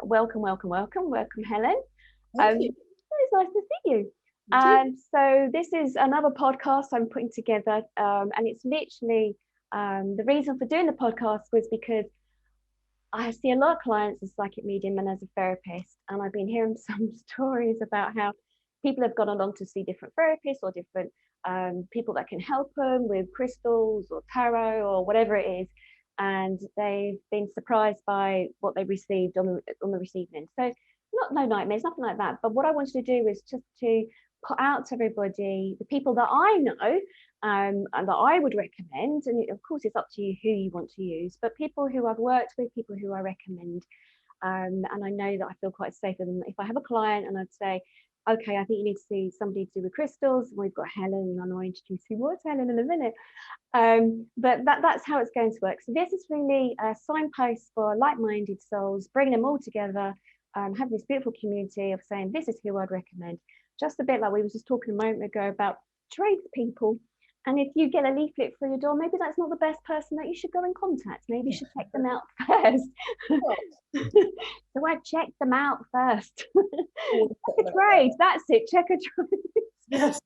Welcome, welcome, welcome, welcome, Helen. Thank you. It's nice to see you. You too. So this is another podcast I'm putting together, and it's literally the reason for doing the podcast was because I see a lot of clients as psychic medium and as a therapist, and I've been hearing some stories about how people have gone along to see different therapists or different people that can help them with crystals or tarot or whatever it is, and they've been surprised by what they received on the receiving end. So not no nightmares, nothing like that. But what I wanted to do is just to put out to everybody the people that I know and that I would recommend. And of course, it's up to you who you want to use, but people who I've worked with, people who I recommend. And I know that I feel quite safe with them. If I have a client and I'd say, okay, I think you need to see somebody to do with crystals, and we've got Helen, and I'll introduce you more to Helen in a minute. But that's how it's going to work. So this is really a signpost for like-minded souls, bringing them all together, have this beautiful community of saying, this is who I'd recommend. Just a bit like we were just talking a moment ago about tradespeople. And if you get a leaflet through your door, maybe that's not the best person that you should go in contact. Maybe you should check them out first. So I checked them out first. Check a trade. That's it. Check a trade. Yes.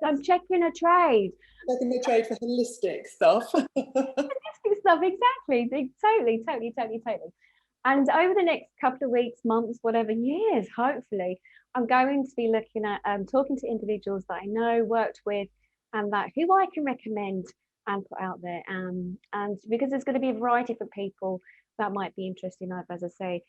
I'm checking a trade. Checking the trade for holistic stuff. Holistic stuff, exactly. Totally. And over the next couple of weeks, months, whatever, years, hopefully, I'm going to be looking at talking to individuals that I know, worked with, and that who I can recommend and put out there. And because there's going to be a variety of different people that might be interested in either, as I say,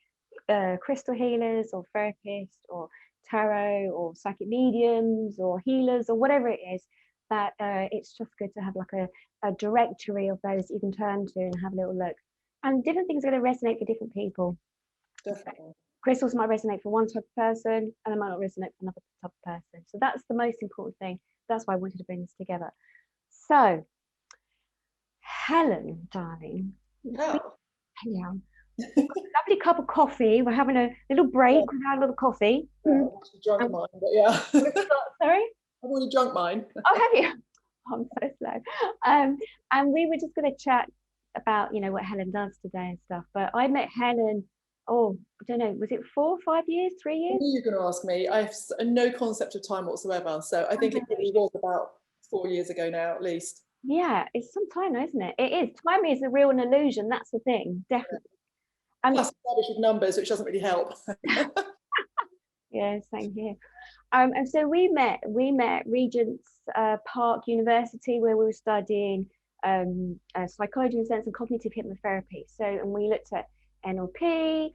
crystal healers or therapists or tarot or psychic mediums or healers or whatever it is, that it's just good to have like a directory of those you can turn to and have a little look. And different things are going to resonate for different people. Definitely. Crystals might resonate for one type of person and they might not resonate for another type of person. So that's the most important thing. That's why I wanted to bring this together. So, Helen, darling. Oh. Hello. Lovely cup of coffee. We're having a little break. We've had a little coffee. I'm actually drunk mine, but yeah. Sorry? I've already drunk mine. Oh, have you? Oh, I'm so slow. And we were just going to chat about, what Helen does today and stuff. But I met Helen, I don't know, was it 4, 5 years, 3 years? You're going to ask me. I have no concept of time whatsoever. So I think it really was about 4 years ago now, at least. Yeah, it's some time now, isn't it? It is. Time is a real illusion. That's the thing, definitely. Plus, rubbish with numbers, which doesn't really help. Yeah, same here. And so we met Regent's Park University, where we were studying psychology and sense and cognitive hypnotherapy. So, and we looked at NLP,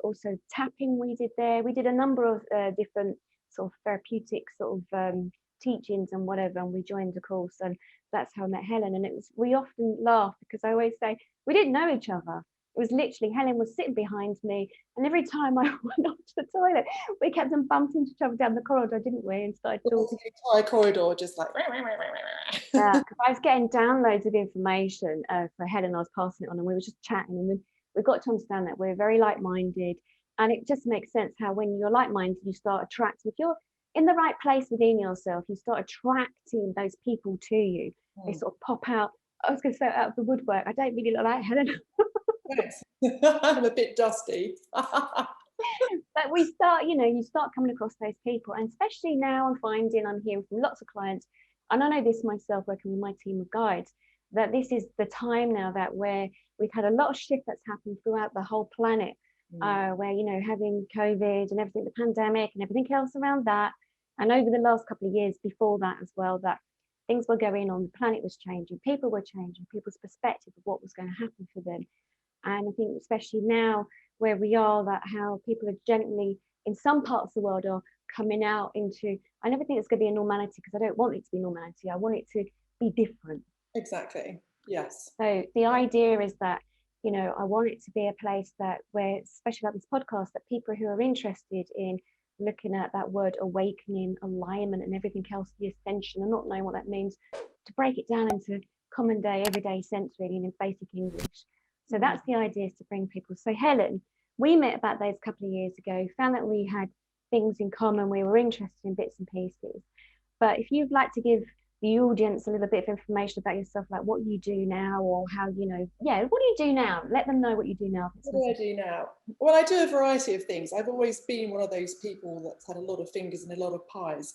also tapping we did there. We did a number of different sort of therapeutic sort of teachings and whatever, and we joined a course, and that's how I met Helen. And we often laugh because I always say we didn't know each other. It was literally Helen was sitting behind me, and every time I went up to the toilet, we kept on bumping into each other down the corridor, didn't we? And started talking. The entire corridor, just like. Yeah, I was getting downloads of information for Helen. I was passing it on, and we were just chatting, and we got to understand that we're very like-minded, and it just makes sense how when you're like-minded, you start attracting. If you're in the right place within yourself, you start attracting those people to you. They sort of pop out. I was going to say out of the woodwork. I don't really look like Helen. Thanks. I'm a bit dusty. But we start, you start coming across those people, and especially now I'm hearing from lots of clients, and I know this myself working with my team of guides, that this is the time now that where we've had a lot of shift that's happened throughout the whole planet, where, having COVID and everything, the pandemic and everything else around that, and over the last couple of years before that as well, that things were going on, the planet was changing, people were changing, people's perspective of what was going to happen for them. And I think especially now where we are, that how people are gently, in some parts of the world, are coming out into, I never think it's going to be a normality because I don't want it to be normality. I want it to be different. Exactly. Yes. So the idea is that, I want it to be a place that where, especially like this podcast, that people who are interested in looking at that word awakening, alignment and everything else, the ascension, and not knowing what that means, to break it down into common day, everyday sense really, and in basic English. So that's the idea, is to bring people. So Helen, we met about those couple of years ago, found that we had things in common, we were interested in bits and pieces. But if you'd like to give the audience a little bit of information about yourself, like what you do now, or how, yeah, what do you do now? Let them know what you do now. What do I do now? Well, I do a variety of things. I've always been one of those people that's had a lot of fingers and a lot of pies,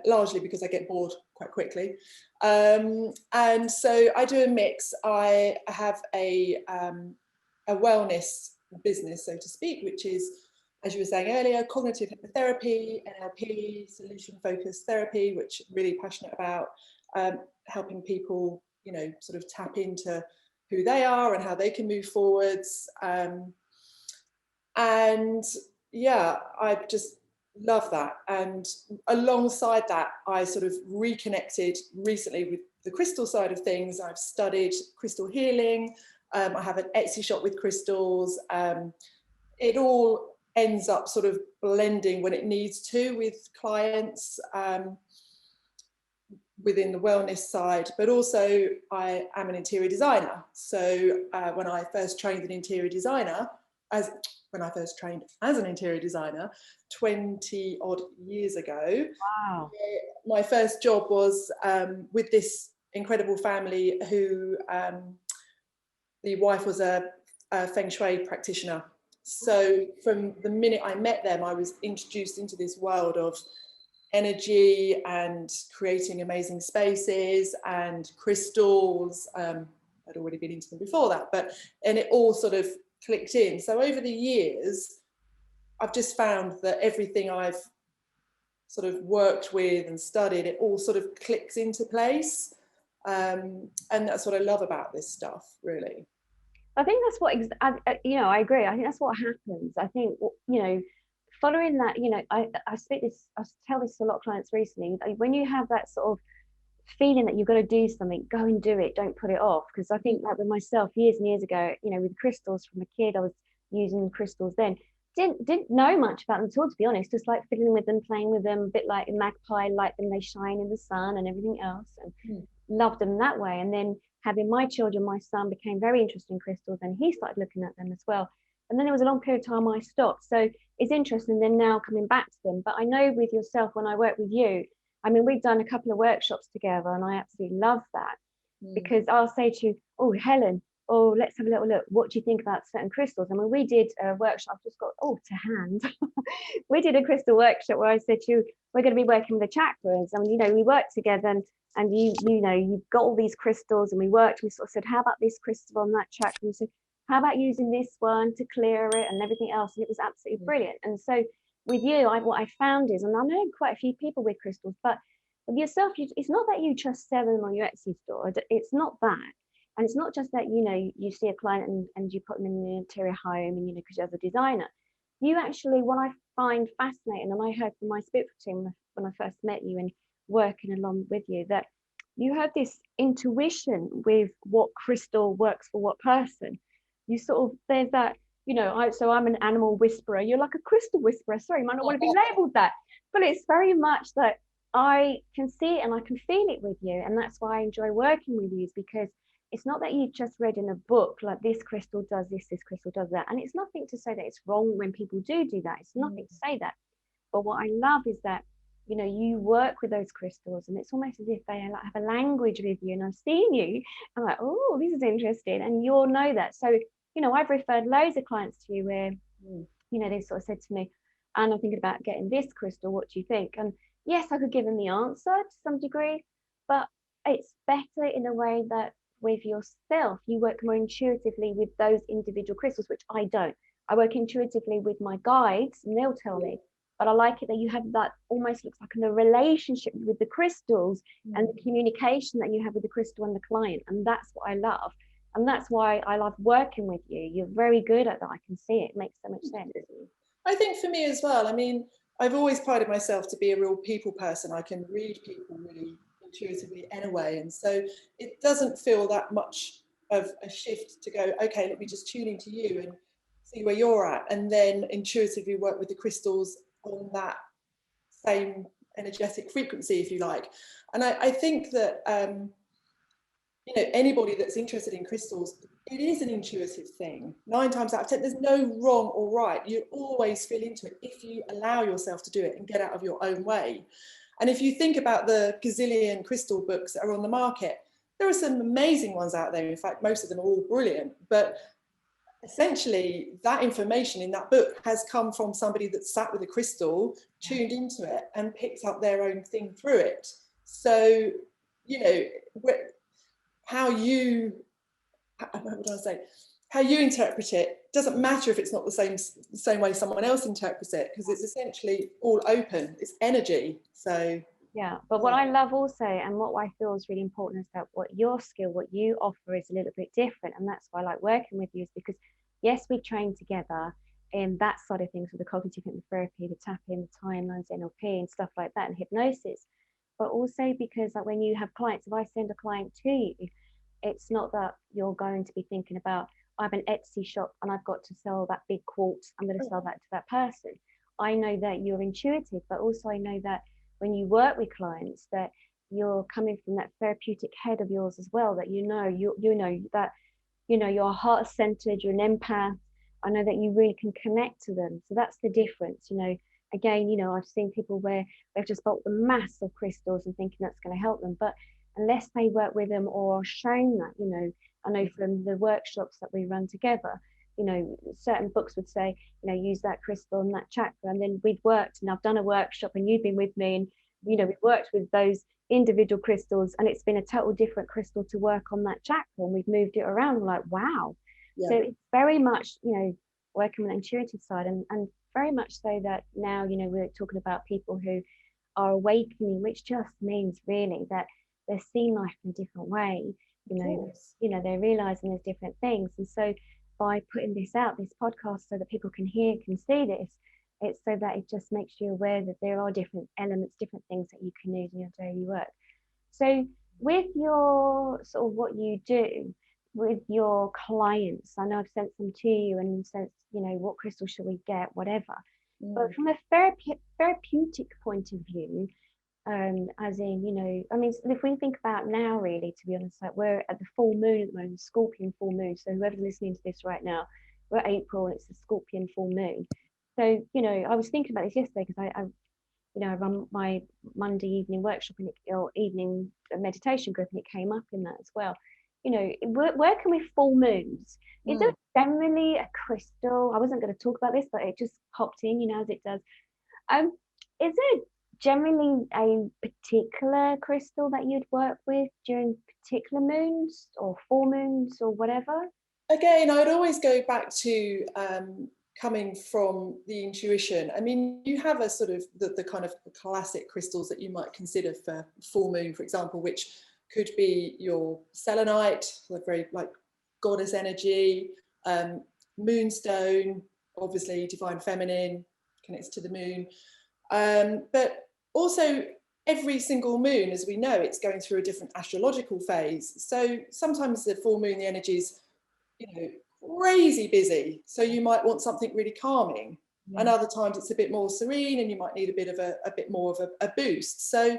largely because I get bored quite quickly. And so I do a mix. I have a wellness business, so to speak, which is, as you were saying earlier, cognitive therapy, NLP, solution-focused therapy, which I'm really passionate about, helping people, sort of tap into who they are and how they can move forwards. And yeah, I just love that. And alongside that, I sort of reconnected recently with the crystal side of things. I've studied crystal healing. I have an Etsy shop with crystals. It all ends up sort of blending when it needs to with clients, within the wellness side, but also I am an interior designer. So when I first trained as an interior designer 20 odd years ago, Wow. my first job was with this incredible family who the wife was a feng shui practitioner. So from the minute I met them, I was introduced into this world of energy and creating amazing spaces and crystals. I'd already been into them before that, and it all sort of clicked in. So over the years, I've just found that everything I've sort of worked with and studied, it all sort of clicks into place. And that's what I love about this stuff, really. I think that's what, I agree. I think that's what happens. I think, following that, I tell this to a lot of clients recently, when you have that sort of feeling that you've got to do something, go and do it, don't put it off. Because I think, like with myself years and years ago, with crystals from a kid, I was using crystals then. Didn't know much about them at all, to be honest, just like fiddling with them, playing with them, a bit like a magpie, like them, they shine in the sun and everything else, and loved them that way. And then having my children, my son became very interested in crystals and he started looking at them as well. And then there was a long period of time I stopped. So it's interesting then now coming back to them. But I know with yourself, when I work with you, I mean, we've done a couple of workshops together and I absolutely love that, because I'll say to you, oh, Helen, oh, let's have a little look. What do you think about certain crystals? I mean, we did a workshop, I've just got, to hand. We did a crystal workshop where I said to you, we're going to be working with the chakras. I mean, we worked together and you've got all these crystals and we sort of said, how about this crystal on that chakra? And so how about using this one to clear it and everything else? And it was absolutely brilliant. And so with you, what I found is, and I know quite a few people with crystals, but with yourself, it's not that you just sell them on your Etsy store. It's not that. And it's not just that, you see a client and you put them in an interior home and, because you're a designer. You actually, what I find fascinating, and I heard from my spiritual team when I first met you and working along with you, that you have this intuition with what crystal works for what person. You sort of, there's that, so I'm an animal whisperer. You're like a crystal whisperer. Sorry, you might not want to be labeled that, but it's very much that I can see it and I can feel it with you. And that's why I enjoy working with you, is because it's not that you've just read in a book, like this crystal does this crystal does that. And it's nothing to say that it's wrong when people do that. It's nothing to say that. But what I love is that, you work with those crystals and it's almost as if they have a language with you. And I've seen you, I'm like, oh, this is interesting. And you'll know that. So, I've referred loads of clients to you where, they sort of said to me, and I'm thinking about getting this crystal, what do you think? And yes, I could give them the answer to some degree, but it's better in a way that with yourself, you work more intuitively with those individual crystals, which I don't. I work intuitively with my guides and they'll tell me, but I like it that you have that almost looks like a relationship with the crystals and the communication that you have with the crystal and the client. And that's what I love. And that's why I love working with you. You're very good at that. I can see it. It makes so much sense. I think for me as well, I mean, I've always prided myself to be a real people person. I can read people really intuitively anyway. And so it doesn't feel that much of a shift to go, okay, let me just tune into you and see where you're at. And then intuitively work with the crystals on that same energetic frequency, if you like. And I think that, anybody that's interested in crystals, it is an intuitive thing. 9 times out of 10, there's no wrong or right. You always feel into it if you allow yourself to do it and get out of your own way. And if you think about the gazillion crystal books that are on the market, there are some amazing ones out there. In fact, most of them are all brilliant. But essentially, that information in that book has come from somebody that sat with a crystal, tuned into it, and picked up their own thing through it. So, you know, how you, what would I say? How you interpret it doesn't matter if it's not the same way someone else interprets it, because it's essentially all open. It's energy. So yeah, but what I love also, and what I feel is really important, is that what your skill, what you offer, is a little bit different, and that's why I like working with you, is because yes, we train together in that side of things with the cognitive therapy, the tapping, the timelines, NLP, and stuff like that, and hypnosis. But also because like when you have clients, if I send a client to you, it's not that you're going to be thinking about, I have an Etsy shop and I've got to sell that big quartz, I'm going to sell that to that person. I know that you're intuitive, but also I know that when you work with clients, that you're coming from that therapeutic head of yours as well, that you know that you're heart centered, you're an empath. I know that you really can connect to them. So that's the difference. Again, I've seen people where they've just bought the mass of crystals and thinking that's going to help them, but unless they work with them or shown that, I know from the workshops that we run together, certain books would say, use that crystal and that chakra. And then we'd worked, and I've done a workshop and you've been with me, and, we've worked with those individual crystals, and it's been a total different crystal to work on that chakra. And we've moved it around. We're like, wow. Yeah. So it's very much, working on the intuitive side, and very much so that now, we're talking about people who are awakening, which just means really that they're seeing life in a different way. They're realizing there's different things. And so by putting this out, this podcast, so that people can hear, can see this, it's so that it just makes you aware that there are different elements, different things that you can use in your daily work. So with your sort of what you do with your clients, I know I've sent them to you and said, what crystal should we get, whatever. But from a therapeutic point of view, as in, if we think about now, really, to be honest, like we're at the full moon at the moment, Scorpion full moon. So whoever's listening to this right now, we're April and it's the Scorpion full moon. So, I was thinking about this yesterday because I run my Monday evening workshop or evening meditation group, and it came up in that as well. Working with full moons, is there generally a crystal? I wasn't going to talk about this, but it just popped in, as it does. Is there generally a particular crystal that you'd work with during particular moons or full moons or whatever? Again, I would always go back to coming from the intuition. I mean, you have a sort of the kind of classic crystals that you might consider for full moon, for example, which could be your selenite, like very like goddess energy, moonstone, obviously divine feminine, connects to the moon. But also every single moon, as we know, it's going through a different astrological phase. So sometimes the full moon, the energy is, crazy busy. So you might want something really calming. Yeah. And other times it's a bit more serene and you might need a bit more of a boost. So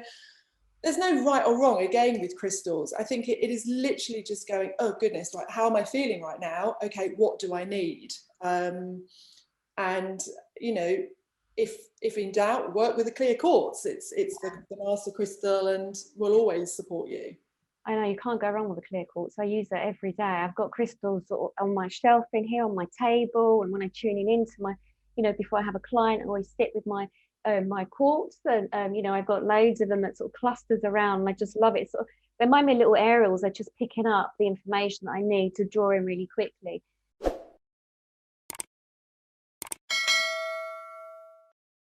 there's no right or wrong, again, with crystals. I think it is literally just going, oh goodness, like, how am I feeling right now? Okay, what do I need? And, if in doubt, work with a clear quartz. It's the master crystal and will always support you. I know, you can't go wrong with a clear quartz. I use it every day. I've got crystals on my shelf in here, on my table, and when I'm tuning into my, before I have a client, I always sit with my my quartz, and I've got loads of them that sort of clusters around, and I just love it. They remind me of little aerials. They're just picking up the information that I need to draw in really quickly.